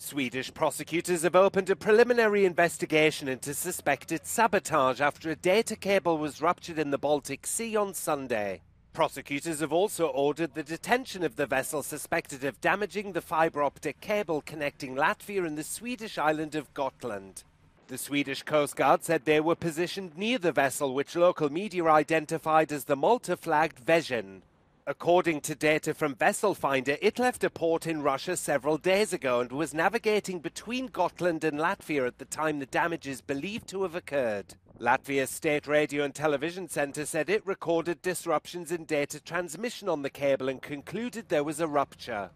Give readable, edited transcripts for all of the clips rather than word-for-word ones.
Swedish prosecutors have opened a preliminary investigation into suspected sabotage after a data cable was ruptured in the Baltic Sea on Sunday. Prosecutors have also ordered the detention of the vessel suspected of damaging the fibre optic cable connecting Latvia and the Swedish island of Gotland. The Swedish Coast Guard said they were positioned near the vessel, which local media identified as the Malta-flagged Vezhin. According to data from Vessel Finder, it left a port in Russia several days ago and was navigating between Gotland and Latvia at the time the damage is believed to have occurred. Latvia's State Radio and Television Centre said it recorded disruptions in data transmission on the cable and concluded there was a rupture.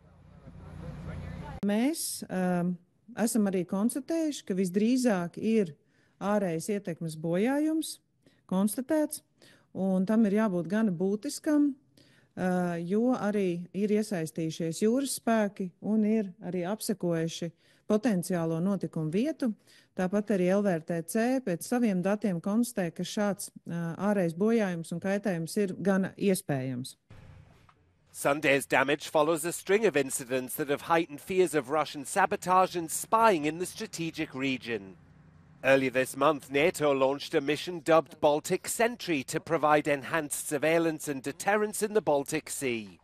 Mēs esam arī konstatējuši, ka visdrīzāk ir ārējas ietekmes bojājums konstatēts, un tam ir jābūt gana būtiskam, jo arī ir iesaistījušies jūras spēki un ir arī apsekojuši potenciālo notikumu vietu. Tāpat arī LVRTC pēc saviem datiem konstatē, ka šāds ārējs bojājums un kaitējums ir gana iespējams. Sunday's damage follows a string of incidents that have heightened fears of Russian sabotage and spying in the strategic region. Earlier this month, NATO launched a mission dubbed Baltic Sentry to provide enhanced surveillance and deterrence in the Baltic Sea.